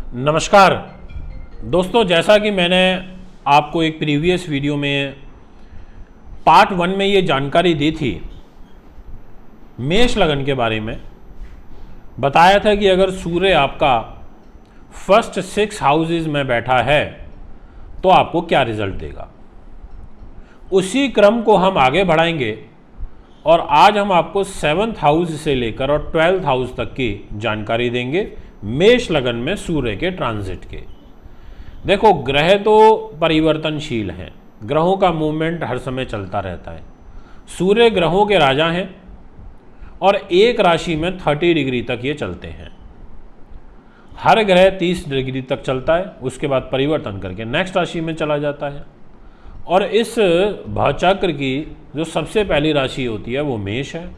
नमस्कार दोस्तों, जैसा कि मैंने आपको एक प्रीवियस वीडियो में पार्ट 1 में ये जानकारी दी थी मेष लगन के बारे में, बताया था कि अगर सूर्य आपका फर्स्ट 6 हाउसेज में बैठा है तो आपको क्या रिजल्ट देगा। उसी क्रम को हम आगे बढ़ाएंगे और आज हम आपको 7th हाउस से लेकर और 12th हाउस तक की जानकारी देंगे मेष लगन में सूर्य के ट्रांजिट के। देखो, ग्रह तो परिवर्तनशील हैं, ग्रहों का मूवमेंट हर समय चलता रहता है। सूर्य ग्रहों के राजा हैं और एक राशि में 30 डिग्री तक ये चलते हैं। हर ग्रह 30 डिग्री तक चलता है, उसके बाद परिवर्तन करके नेक्स्ट राशि में चला जाता है। और इस भाचक्र की जो सबसे पहली राशि होती है वो मेष है,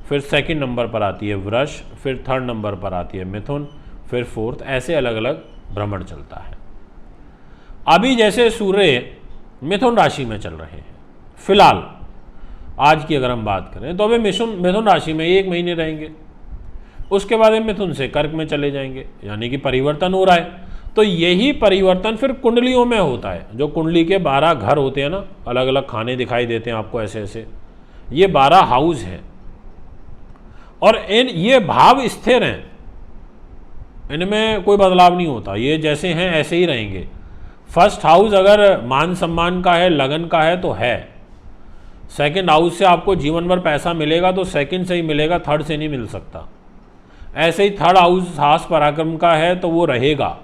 फिर सेकंड नंबर पर आती है वृष, फिर थर्ड नंबर पर आती है मिथुन, फिर फोर्थ, ऐसे अलग अलग भ्रमण चलता है। अभी जैसे सूर्य मिथुन राशि में चल रहे हैं फिलहाल, आज की अगर हम बात करें तो अभी मिथुन राशि में 1 महीने रहेंगे, उसके बाद मिथुन से कर्क में चले जाएंगे, यानी कि परिवर्तन हो रहा है। तो यही परिवर्तन फिर कुंडलियों में होता है। जो कुंडली के 12 घर होते हैं ना, अलग अलग खाने दिखाई देते हैं आपको ऐसे ऐसे, ये 12 हाउस हैं और ये भाव स्थिर हैं, इनमें कोई बदलाव नहीं होता, ये जैसे हैं ऐसे ही रहेंगे। फर्स्ट हाउस अगर मान सम्मान का है, लगन का है तो है। सेकंड हाउस से आपको जीवन भर पैसा मिलेगा तो सेकंड से ही मिलेगा, थर्ड से नहीं मिल सकता। ऐसे ही थर्ड हाउस साहस पराक्रम का है तो वो रहेगा।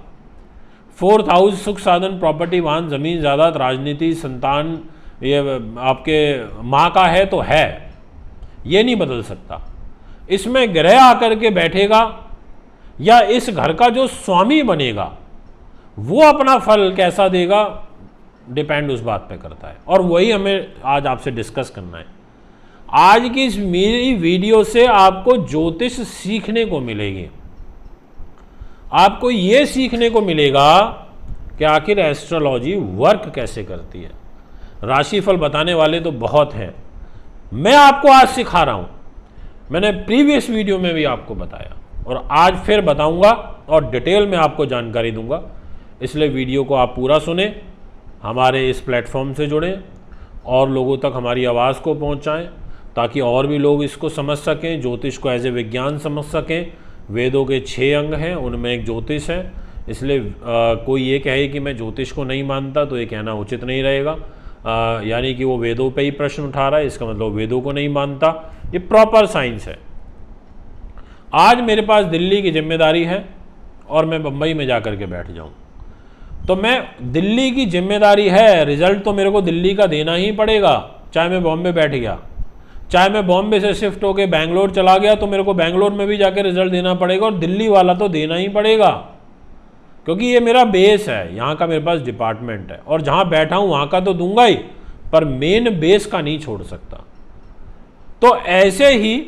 फोर्थ हाउस सुख साधन, प्रॉपर्टी, वाहन, जमीन जायदाद, राजनीति, संतान, ये आपके माँ का है तो है, ये नहीं बदल सकता। इसमें ग्रह आकर के बैठेगा या इस घर का जो स्वामी बनेगा वो अपना फल कैसा देगा, डिपेंड उस बात पे करता है। और वही हमें आज आपसे डिस्कस करना है। आज की इस मेरी वीडियो से आपको ज्योतिष सीखने को मिलेगी। आपको ये सीखने को मिलेगा कि आखिर एस्ट्रोलॉजी वर्क कैसे करती है। राशिफल बताने वाले तो बहुत हैं, मैं आपको आज सिखा रहा हूं। मैंने प्रीवियस वीडियो में भी आपको बताया और आज फिर बताऊंगा और डिटेल में आपको जानकारी दूंगा। इसलिए वीडियो को आप पूरा सुने, हमारे इस प्लेटफॉर्म से जुड़ें और लोगों तक हमारी आवाज़ को पहुंचाएं ताकि और भी लोग इसको समझ सकें, ज्योतिष को एज ए विज्ञान समझ सकें। वेदों के 6 अंग हैं, उनमें एक ज्योतिष है। इसलिए कोई ये कहे कि मैं ज्योतिष को नहीं मानता तो ये कहना उचित नहीं रहेगा। यानी कि वो वेदों पे ही प्रश्न उठा रहा है, इसका मतलब वेदों को नहीं मानता। ये प्रॉपर साइंस है। आज मेरे पास दिल्ली की जिम्मेदारी है और मैं बम्बई में जाकर के बैठ जाऊं तो मैं दिल्ली की जिम्मेदारी है, रिजल्ट तो मेरे को दिल्ली का देना ही पड़ेगा। चाहे मैं बॉम्बे बैठ गया, चाहे मैं बॉम्बे से शिफ्ट होकर बैंगलोर चला गया तो मेरे को बैंगलोर में भी जाकर रिजल्ट देना पड़ेगा और दिल्ली वाला तो देना ही पड़ेगा, क्योंकि ये मेरा बेस है, यहाँ का मेरे पास डिपार्टमेंट है और जहाँ बैठा हूँ वहाँ का तो दूंगा ही, पर मेन बेस का नहीं छोड़ सकता। तो ऐसे ही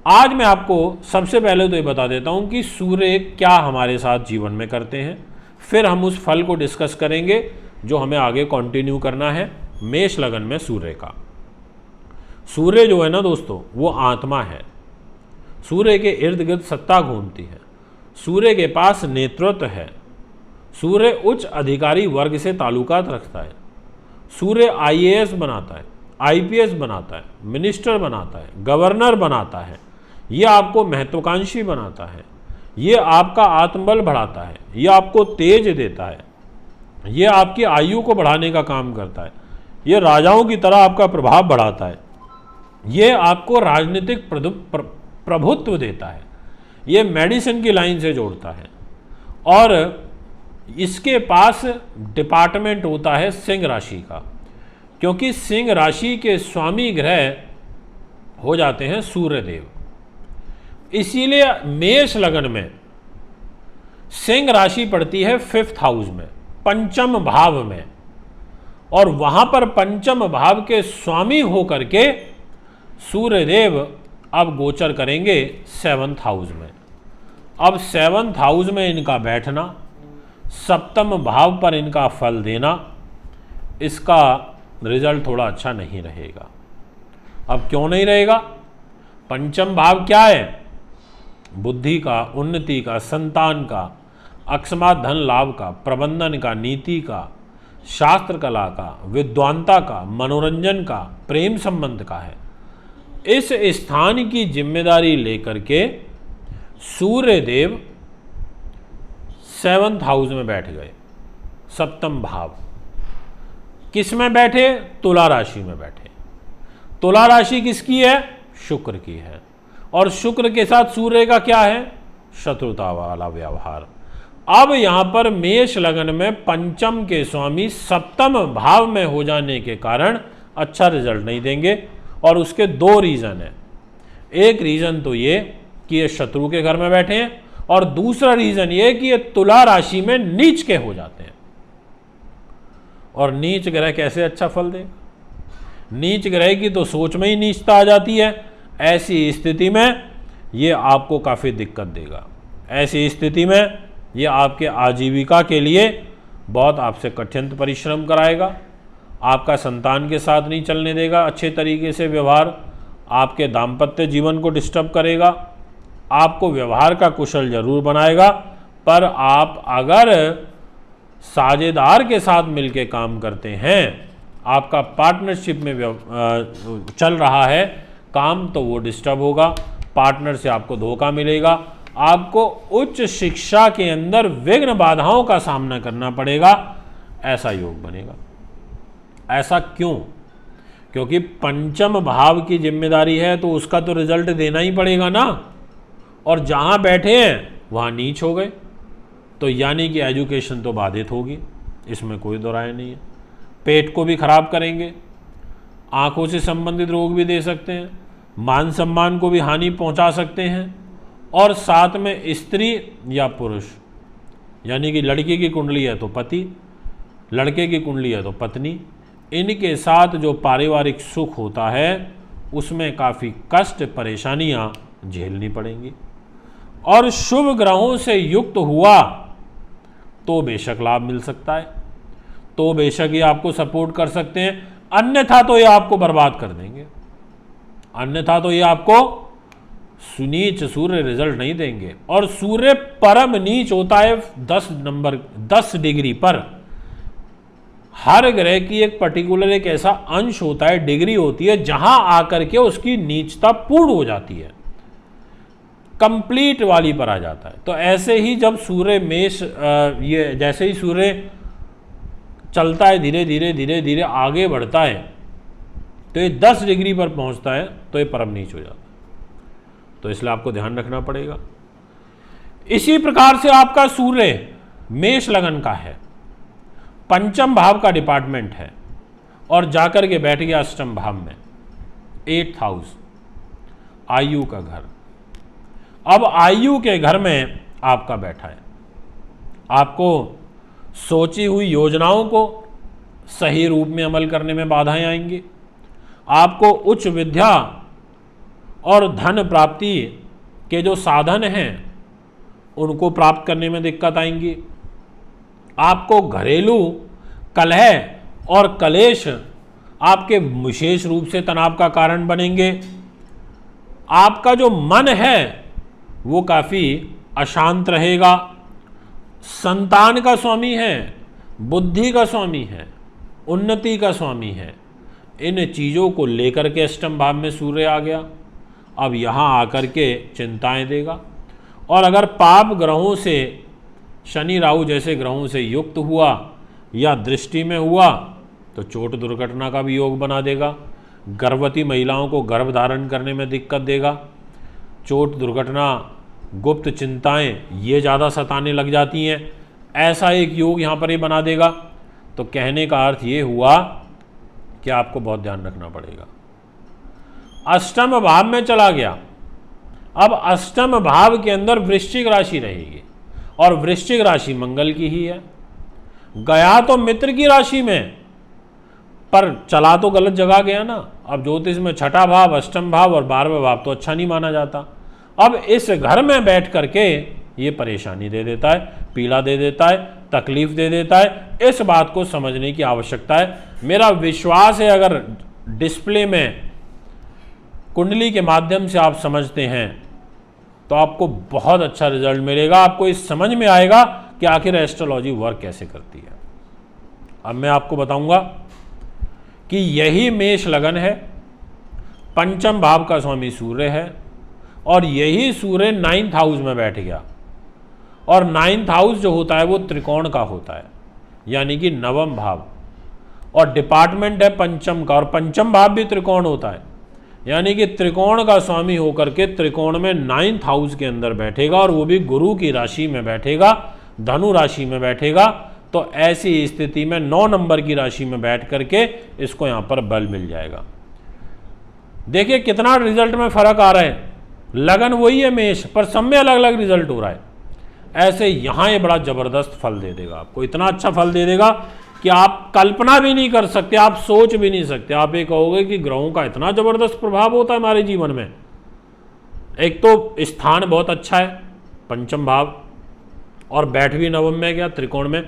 आज मैं आपको सबसे पहले तो ये बता देता हूँ कि सूर्य क्या हमारे साथ जीवन में करते हैं, फिर हम उस फल को डिस्कस करेंगे जो हमें आगे कंटिन्यू करना है मेष लगन में सूर्य का। सूर्य जो है ना दोस्तों, वो आत्मा है। सूर्य के इर्द गिर्द सत्ता घूमती है, सूर्य के पास नेतृत्व है, सूर्य उच्च अधिकारी वर्ग से ताल्लुकात रखता है, सूर्य IAS बनाता है, IPS बनाता है, मिनिस्टर बनाता है, गवर्नर बनाता है, ये आपको महत्वाकांक्षी बनाता है, ये आपका आत्मबल बढ़ाता है, ये आपको तेज देता है, ये आपकी आयु को बढ़ाने का काम करता है, ये राजाओं की तरह आपका प्रभाव बढ़ाता है, ये आपको राजनीतिक प्रभुत्व देता है, ये मेडिसिन की लाइन से जोड़ता है और इसके पास डिपार्टमेंट होता है सिंह राशि का, क्योंकि सिंह राशि के स्वामी ग्रह हो जाते हैं सूर्यदेव। इसीलिए मेष लगन में सिंह राशि पड़ती है 5th हाउस में, पंचम भाव में, और वहां पर पंचम भाव के स्वामी होकर के सूर्यदेव अब गोचर करेंगे 7th हाउस में। अब 7th हाउस में इनका बैठना, सप्तम भाव पर इनका फल देना, इसका रिजल्ट थोड़ा अच्छा नहीं रहेगा। अब क्यों नहीं रहेगा? पंचम भाव क्या है? बुद्धि का, उन्नति का, संतान का, अकस्मात धन लाभ का, प्रबंधन का, नीति का, शास्त्र कला का, विद्वानता का, मनोरंजन का, प्रेम संबंध का है। इस स्थान की जिम्मेदारी लेकर के सूर्य देव 7th हाउस में बैठ गए, सप्तम भाव। किस में बैठे? तुला राशि में बैठे। तुला राशि किसकी है? शुक्र की है। और शुक्र के साथ सूर्य का क्या है? शत्रुता वाला व्यवहार। अब यहां पर मेष लग्न में पंचम के स्वामी सप्तम भाव में हो जाने के कारण अच्छा रिजल्ट नहीं देंगे। और उसके 2 रीजन हैं। एक रीजन तो ये कि ये शत्रु के घर में बैठे हैं, और दूसरा रीजन ये कि ये तुला राशि में नीच के हो जाते हैं। और नीच ग्रह कैसे अच्छा फल देगा? नीच ग्रह की तो सोच में ही नीचता आ जाती है। ऐसी स्थिति में ये आपको काफ़ी दिक्कत देगा। ऐसी स्थिति में ये आपके आजीविका के लिए बहुत आपसे कठिन परिश्रम कराएगा। आपका संतान के साथ नहीं चलने देगा अच्छे तरीके से व्यवहार। आपके दाम्पत्य जीवन को डिस्टर्ब करेगा। आपको व्यवहार का कुशल जरूर बनाएगा, पर आप अगर साझेदार के साथ मिलकर काम करते हैं, आपका पार्टनरशिप में चल रहा है काम, तो वो डिस्टर्ब होगा। पार्टनर से आपको धोखा मिलेगा। आपको उच्च शिक्षा के अंदर विघ्न बाधाओं का सामना करना पड़ेगा। ऐसा योग बनेगा। ऐसा क्यों? क्योंकि पंचम भाव की जिम्मेदारी है, तो उसका तो रिजल्ट देना ही पड़ेगा ना। और जहां बैठे हैं वहां नीच हो गए, तो यानी कि एजुकेशन तो बाधित होगी, इसमें कोई दो राय नहीं है। पेट को भी खराब करेंगे, आंखों से संबंधित रोग भी दे सकते हैं, मान सम्मान को भी हानि पहुंचा सकते हैं। और साथ में स्त्री या पुरुष, यानी कि लड़की की कुंडली है तो पति, लड़के की कुंडली है तो पत्नी, इनके साथ जो पारिवारिक सुख होता है उसमें काफ़ी कष्ट परेशानियां झेलनी पड़ेंगी। और शुभ ग्रहों से युक्त हुआ तो बेशक लाभ मिल सकता है, तो बेशक ये आपको सपोर्ट कर सकते हैं, अन्यथा तो ये आपको बर्बाद कर देंगे। अन्यथा तो ये आपको सुनीच सूर्य रिजल्ट नहीं देंगे। और सूर्य परम नीच होता है 10 डिग्री पर। हर ग्रह की एक पर्टिकुलर एक ऐसा अंश होता है, डिग्री होती है, जहां आकर के उसकी नीचता पूर्ण हो जाती है, कंप्लीट वाली पर आ जाता है। तो ऐसे ही जब सूर्य मेष ये जैसे ही सूर्य चलता है, धीरे धीरे धीरे धीरे आगे बढ़ता है, तो ये 10 डिग्री पर पहुंचता है तो ये परम नीच हो जाता है। तो इसलिए आपको ध्यान रखना पड़ेगा। इसी प्रकार से आपका सूर्य मेष लगन का है, पंचम भाव का डिपार्टमेंट है, और जाकर के बैठ गया अष्टम भाव में, 8th हाउस, आयु का घर। अब आयु के घर में आपका बैठा है। आपको सोची हुई योजनाओं को सही रूप में अमल करने में बाधाएं आएंगी। आपको उच्च विद्या और धन प्राप्ति के जो साधन हैं उनको प्राप्त करने में दिक्कत आएंगी। आपको घरेलू कलह और कलेश आपके विशेष रूप से तनाव का कारण बनेंगे। आपका जो मन है वो काफ़ी अशांत रहेगा। संतान का स्वामी है, बुद्धि का स्वामी है, उन्नति का स्वामी है। इन चीज़ों को लेकर के अष्टम भाव में सूर्य आ गया। अब यहाँ आकर के चिंताएं देगा। और अगर पाप ग्रहों से, शनि राहु जैसे ग्रहों से युक्त हुआ या दृष्टि में हुआ तो चोट दुर्घटना का भी योग बना देगा। गर्भवती महिलाओं को गर्भ धारण करने में दिक्कत देगा। चोट दुर्घटना, गुप्त चिंताएं ये ज़्यादा सताने लग जाती हैं। ऐसा एक योग यहाँ पर ये बना देगा। तो कहने का अर्थ ये हुआ कि आपको बहुत ध्यान रखना पड़ेगा। अष्टम भाव में चला गया। अब अष्टम भाव के अंदर वृश्चिक राशि रहेगी, और वृश्चिक राशि मंगल की ही है। गया तो मित्र की राशि में, पर चला तो गलत जगह गया ना। अब ज्योतिष में छठा भाव, अष्टम भाव और 12वां भाव तो अच्छा नहीं माना जाता। अब इस घर में बैठ करके ये परेशानी दे देता है, पीड़ा दे देता है, तकलीफ दे देता है। इस बात को समझने की आवश्यकता है। मेरा विश्वास है अगर डिस्प्ले में कुंडली के माध्यम से आप समझते हैं तो आपको बहुत अच्छा रिजल्ट मिलेगा। आपको इस समझ में आएगा कि आखिर एस्ट्रोलॉजी वर्क कैसे करती है। अब मैं आपको बताऊंगा कि यही मेष लगन है, पंचम भाव का स्वामी सूर्य है, और यही सूर्य 9th हाउस में बैठ गया, और 9th हाउस जो होता है वो त्रिकोण का होता है, यानी कि नवम भाव, और डिपार्टमेंट है पंचम का, और पंचम भाव भी त्रिकोण होता है, यानी कि त्रिकोण का स्वामी होकर के त्रिकोण में 9th हाउस के अंदर बैठेगा, और वो भी गुरु की राशि में बैठेगा, धनु राशि में बैठेगा। तो ऐसी स्थिति में 9 नंबर की राशि में बैठ करके इसको यहाँ पर बल मिल जाएगा। देखिए कितना रिजल्ट में फर्क आ रहा है, लगन वही है मेष, पर सब में अलग अलग रिजल्ट हो रहा है। ऐसे यहाँ ये बड़ा जबरदस्त फल दे देगा आपको, इतना अच्छा फल दे देगा कि आप कल्पना भी नहीं कर सकते, आप सोच भी नहीं सकते। आप ये कहोगे कि ग्रहों का इतना जबरदस्त प्रभाव होता है हमारे जीवन में। एक तो स्थान बहुत अच्छा है पंचम भाव, और बैठ भी नवम में गया त्रिकोण में,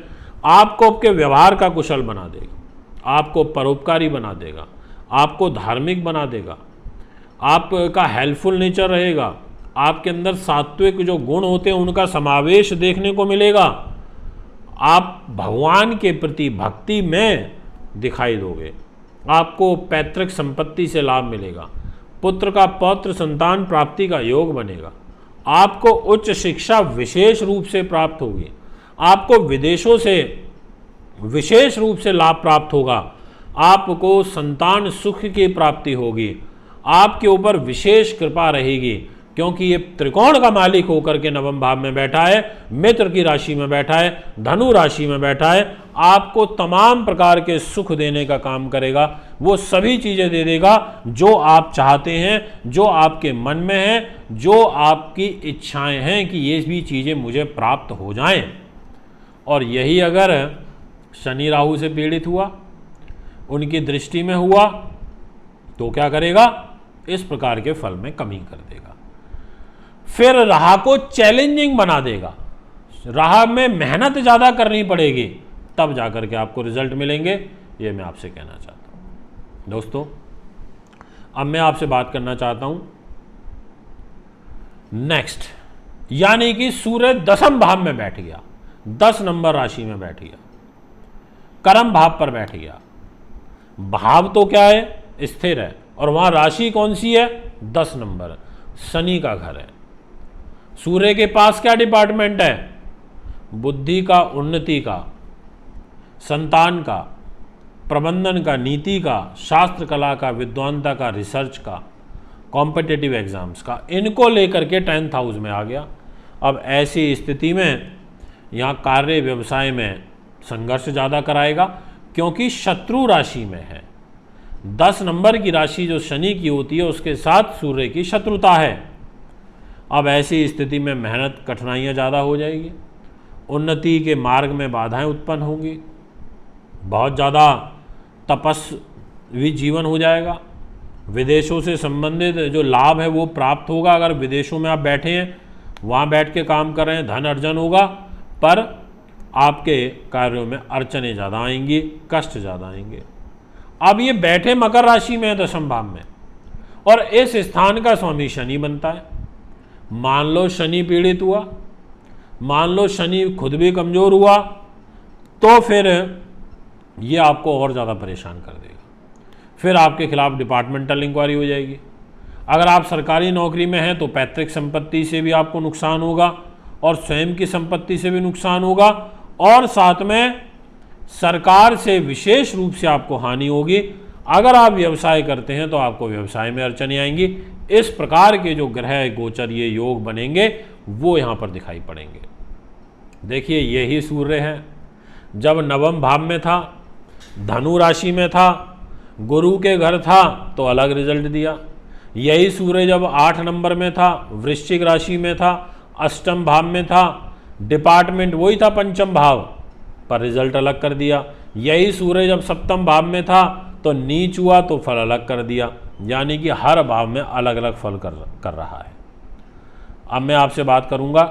आपको आपके व्यवहार का कुशल बना देगा, आपको परोपकारी बना देगा, आपको धार्मिक बना देगा, आपका हेल्पफुल नेचर रहेगा, आपके अंदर सात्विक जो गुण होते हैं उनका समावेश देखने को मिलेगा, आप भगवान के प्रति भक्ति में दिखाई दोगे, आपको पैतृक संपत्ति से लाभ मिलेगा, पुत्र का पौत्र संतान प्राप्ति का योग बनेगा, आपको उच्च शिक्षा विशेष रूप से प्राप्त होगी, आपको विदेशों से विशेष रूप से लाभ प्राप्त होगा, आपको संतान सुख की प्राप्ति होगी, आपके ऊपर विशेष कृपा रहेगी, क्योंकि ये त्रिकोण का मालिक होकर के नवम भाव में बैठा है, मित्र की राशि में बैठा है, धनु राशि में बैठा है, आपको तमाम प्रकार के सुख देने का काम करेगा। वो सभी चीज़ें दे देगा जो आप चाहते हैं, जो आपके मन में है, जो आपकी इच्छाएं हैं कि ये भी चीज़ें मुझे प्राप्त हो जाएं। और यही अगर शनि राहु से पीड़ित हुआ, उनकी दृष्टि में हुआ, तो क्या करेगा, इस प्रकार के फल में कमी कर देगा। फिर राह को चैलेंजिंग बना देगा, राह में मेहनत ज़्यादा करनी पड़ेगी, तब जाकर के आपको रिजल्ट मिलेंगे। ये मैं आपसे कहना चाहता हूँ। दोस्तों, अब मैं आपसे बात करना चाहता हूँ नेक्स्ट, यानी कि सूर्य 10वें भाव में बैठ गया, 10 नंबर राशि में बैठ गया, कर्म भाव पर बैठ गया। भाव तो क्या है, स्थिर है, और वहाँ राशि कौन सी है, 10 नंबर, शनि का घर है। सूर्य के पास क्या डिपार्टमेंट है, बुद्धि का, उन्नति का, संतान का, प्रबंधन का, नीति का, शास्त्र कला का, विद्वानता का, रिसर्च का, कॉम्पिटिटिव एग्जाम्स का, इनको लेकर के 10th हाउस में आ गया। अब ऐसी स्थिति में यहाँ कार्य व्यवसाय में संघर्ष ज़्यादा कराएगा, क्योंकि शत्रु राशि में है। 10 नंबर की राशि जो शनि की होती है उसके साथ सूर्य की शत्रुता है। अब ऐसी स्थिति में मेहनत, कठिनाइयाँ ज़्यादा हो जाएगी, उन्नति के मार्ग में बाधाएं उत्पन्न होंगी, बहुत ज़्यादा तपस्वी जीवन हो जाएगा, विदेशों से संबंधित जो लाभ है वो प्राप्त होगा। अगर विदेशों में आप बैठे हैं, वहाँ बैठ के काम कर रहे हैं, धन अर्जन होगा, पर आपके कार्यों में अड़चनें ज़्यादा आएंगी, कष्ट ज़्यादा आएंगे। अब ये बैठे मकर राशि में है 10वें भाव में, और इस स्थान का स्वामी शनि बनता है। मान लो शनि पीड़ित हुआ, मान लो शनि खुद भी कमज़ोर हुआ, तो फिर ये आपको और ज़्यादा परेशान कर देगा। फिर आपके खिलाफ डिपार्टमेंटल इंक्वायरी हो जाएगी। अगर आप सरकारी नौकरी में हैं तो पैतृक संपत्ति से भी आपको नुकसान होगा, और स्वयं की संपत्ति से भी नुकसान होगा, और साथ में सरकार से विशेष रूप से आपको हानि होगी। अगर आप व्यवसाय करते हैं तो आपको व्यवसाय में अड़चनें आएंगी। इस प्रकार के जो ग्रह गोचर, ये योग बनेंगे, वो यहाँ पर दिखाई पड़ेंगे। देखिए, यही सूर्य है, जब नवम भाव में था, धनु राशि में था, गुरु के घर था, तो अलग रिजल्ट दिया। यही सूर्य जब 8 नंबर में था, वृश्चिक राशि में था, अष्टम भाव में था, डिपार्टमेंट वही था पंचम भाव, पर रिजल्ट अलग कर दिया। यही सूर्य जब 7वें भाव में था तो नीच हुआ, तो फल अलग कर दिया। यानी कि हर भाव में अलग अलग फल कर रहा है। अब मैं आपसे बात करूंगा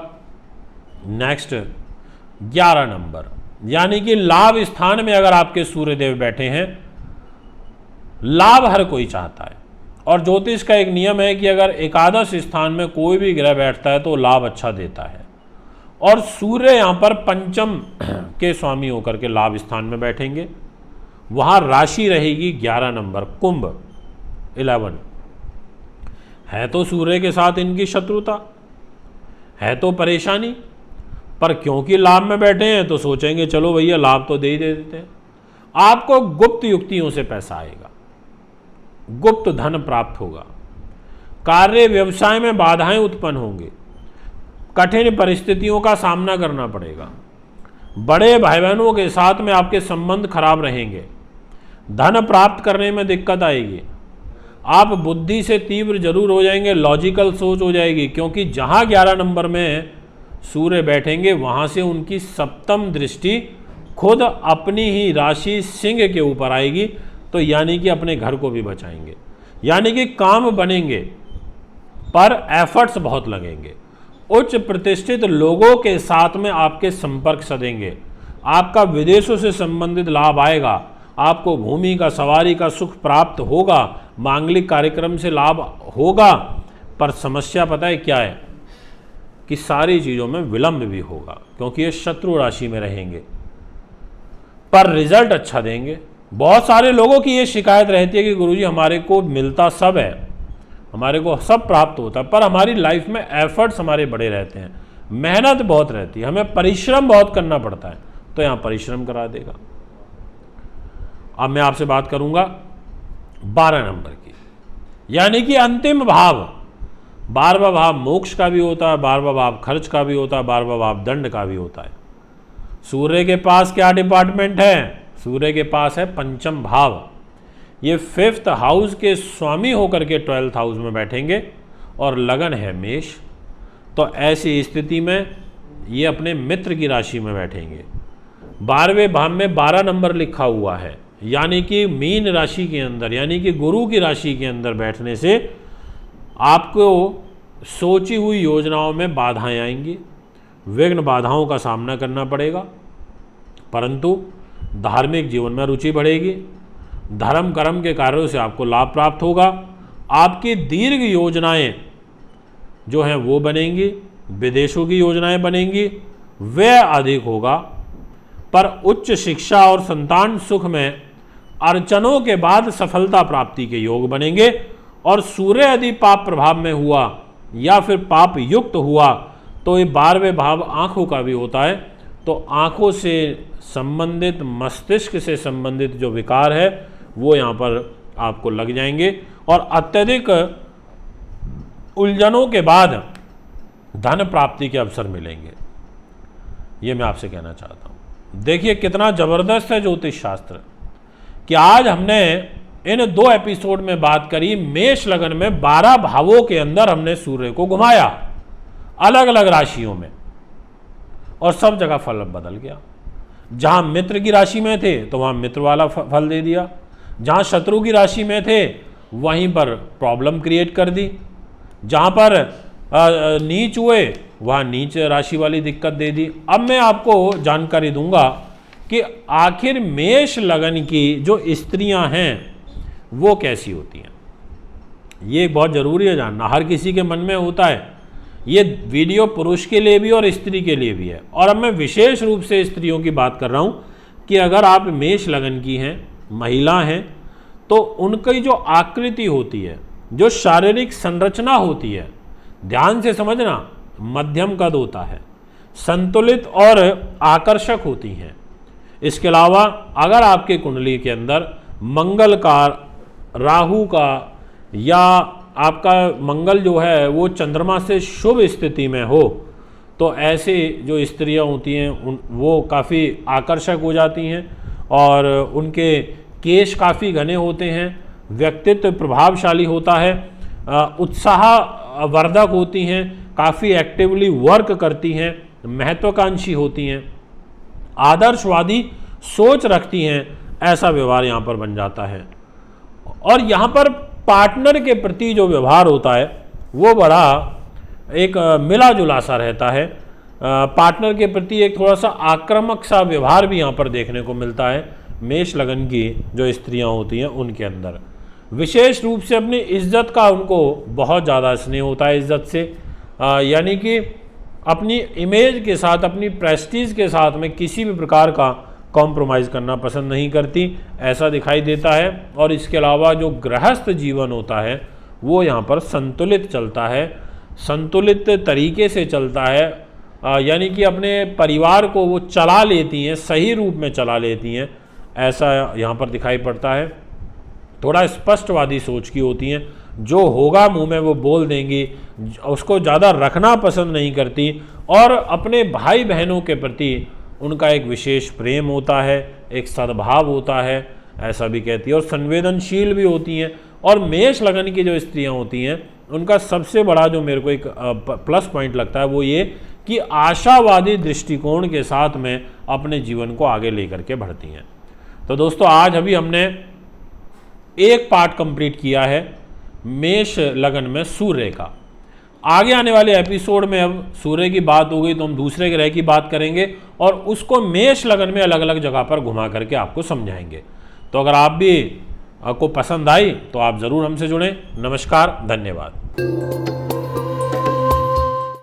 नेक्स्ट 11 नंबर, यानी कि लाभ स्थान में अगर आपके सूर्यदेव बैठे हैं, लाभ हर कोई चाहता है, और ज्योतिष का एक नियम है कि अगर एकादश स्थान में कोई भी ग्रह बैठता है तो लाभ अच्छा देता है। और सूर्य यहाँ पर पंचम के स्वामी होकर के लाभ स्थान में बैठेंगे। वहाँ राशि रहेगी 11 नंबर, कुंभ 11। है तो सूर्य के साथ इनकी शत्रुता, है तो परेशानी, पर क्योंकि लाभ में बैठे हैं तो सोचेंगे चलो भैया लाभ तो दे ही दे देते हैं। आपको गुप्त युक्तियों से पैसा आएगा, गुप्त धन प्राप्त होगा, कार्य व्यवसाय में बाधाएं उत्पन्न होंगी, कठिन परिस्थितियों का सामना करना पड़ेगा, बड़े भाई बहनों के साथ में आपके संबंध खराब रहेंगे, धन प्राप्त करने में दिक्कत आएगी, आप बुद्धि से तीव्र जरूर हो जाएंगे, लॉजिकल सोच हो जाएगी, क्योंकि जहां 11 नंबर में सूर्य बैठेंगे वहां से उनकी सप्तम दृष्टि खुद अपनी ही राशि सिंह के ऊपर आएगी। तो यानी कि अपने घर को भी बचाएंगे, यानी कि काम बनेंगे, पर एफर्ट्स बहुत लगेंगे। उच्च प्रतिष्ठित लोगों के साथ में आपके संपर्क सधेंगे, आपका विदेशों से संबंधित लाभ आएगा, आपको भूमि का, सवारी का सुख प्राप्त होगा, मांगलिक कार्यक्रम से लाभ होगा। पर समस्या पता है क्या है कि सारी चीज़ों में विलंब भी होगा, क्योंकि ये शत्रु राशि में रहेंगे, पर रिजल्ट अच्छा देंगे। बहुत सारे लोगों की ये शिकायत रहती है कि गुरुजी हमारे को मिलता सब है, हमारे को सब प्राप्त होता है, पर हमारी लाइफ में एफर्ट्स हमारे बड़े रहते हैं, मेहनत बहुत रहती है, हमें परिश्रम बहुत करना पड़ता है। तो यहाँ परिश्रम करा देगा। अब मैं आपसे बात करूंगा 12 नंबर की, यानी कि अंतिम भाव। 12वां भाव मोक्ष का भी होता है, 12वां भाव खर्च का भी होता है, 12वां भाव दंड का भी होता है। सूर्य के पास क्या डिपार्टमेंट है? सूर्य के पास है पंचम भाव। ये 5th हाउस के स्वामी होकर के 12th हाउस में बैठेंगे और लगन है मेष। तो ऐसी स्थिति में ये अपने मित्र की राशि में बैठेंगे। 12वें भाव में 12 नंबर लिखा हुआ है, यानी कि मीन राशि के अंदर, यानी कि गुरु की राशि के अंदर बैठने से आपको सोची हुई योजनाओं में बाधाएं आएंगी, विघ्न बाधाओं का सामना करना पड़ेगा, परंतु धार्मिक जीवन में रुचि बढ़ेगी, धर्म कर्म के कार्यों से आपको लाभ प्राप्त होगा, आपकी दीर्घ योजनाएं जो हैं वो बनेंगी, विदेशों की योजनाएं बनेंगी, व्यय अधिक होगा, पर उच्च शिक्षा और संतान सुख में अर्चनों के बाद सफलता प्राप्ति के योग बनेंगे। और सूर्य यदि पाप प्रभाव में हुआ या फिर पाप युक्त हुआ तो ये 12वें भाव आँखों का भी होता है, तो आँखों से संबंधित, मस्तिष्क से संबंधित जो विकार है वो यहाँ पर आपको लग जाएंगे और अत्यधिक उलझनों के बाद धन प्राप्ति के अवसर मिलेंगे। ये मैं आपसे कहना चाहता हूँ। देखिए कितना ज़बरदस्त है ज्योतिष शास्त्र कि आज हमने इन 2 एपिसोड में बात करी, मेष लगन में 12 भावों के अंदर हमने सूर्य को घुमाया अलग अलग राशियों में, और सब जगह फल बदल गया। जहां मित्र की राशि में थे तो वहां मित्र वाला फल दे दिया, जहां शत्रु की राशि में थे वहीं पर प्रॉब्लम क्रिएट कर दी, जहां पर नीच हुए वहां नीच राशि वाली दिक्कत दे दी। अब मैं आपको जानकारी दूंगा कि आखिर मेष लगन की जो स्त्रियां हैं वो कैसी होती हैं। ये बहुत ज़रूरी है जानना, हर किसी के मन में होता है। ये वीडियो पुरुष के लिए भी और स्त्री के लिए भी है। और अब मैं विशेष रूप से स्त्रियों की बात कर रहा हूँ कि अगर आप मेष लगन की हैं, महिला हैं, तो उनकी जो आकृति होती है, जो शारीरिक संरचना होती है, ध्यान से समझना, मध्यम कद होता है, संतुलित और आकर्षक होती हैं। इसके अलावा अगर आपके कुंडली के अंदर मंगल का, राहु का, या आपका मंगल जो है वो चंद्रमा से शुभ स्थिति में हो, तो ऐसे जो स्त्रियां होती हैं वो काफ़ी आकर्षक हो जाती हैं और उनके केश काफ़ी घने होते हैं, व्यक्तित्व प्रभावशाली होता है, उत्साहवर्धक होती हैं, काफ़ी एक्टिवली वर्क करती हैं, महत्वाकांक्षी होती हैं, आदर्शवादी सोच रखती हैं, ऐसा व्यवहार यहाँ पर बन जाता है। और यहाँ पर पार्टनर के प्रति जो व्यवहार होता है वो बड़ा एक मिला जुला सा रहता है। पार्टनर के प्रति एक थोड़ा सा आक्रामक सा व्यवहार भी यहाँ पर देखने को मिलता है मेष लगन की जो स्त्रियाँ होती हैं उनके अंदर। विशेष रूप से अपनी इज्जत का उनको बहुत ज़्यादा स्नेह होता है, इज्जत से, यानी कि अपनी इमेज के साथ, अपनी प्रेस्टीज के साथ में किसी भी प्रकार का कॉम्प्रोमाइज़ करना पसंद नहीं करती, ऐसा दिखाई देता है। और इसके अलावा जो गृहस्थ जीवन होता है वो यहाँ पर संतुलित चलता है, संतुलित तरीके से चलता है, यानी कि अपने परिवार को वो चला लेती हैं, सही रूप में चला लेती हैं, ऐसा यहाँ पर दिखाई पड़ता है। थोड़ा स्पष्टवादी सोच की होती हैं, जो होगा मुंह में वो बोल देंगी, उसको ज़्यादा रखना पसंद नहीं करती, और अपने भाई बहनों के प्रति उनका एक विशेष प्रेम होता है, एक सद्भाव होता है, ऐसा भी कहती है। और संवेदनशील भी होती हैं। और मेष लगन की जो स्त्रियां होती हैं उनका सबसे बड़ा जो मेरे को एक प्लस पॉइंट लगता है वो ये कि आशावादी दृष्टिकोण के साथ में अपने जीवन को आगे लेकर के बढ़ती हैं। तो दोस्तों, आज अभी हमने एक पार्ट कंप्लीट किया है मेष लगन में सूर्य का। आगे आने वाले एपिसोड में अब सूर्य की बात हो गई तो हम दूसरे ग्रह की बात करेंगे और उसको मेष लगन में अलग अलग जगह पर घुमा करके आपको समझाएंगे। तो अगर आप भी आपको पसंद आई तो आप ज़रूर हमसे जुड़ें। नमस्कार, धन्यवाद।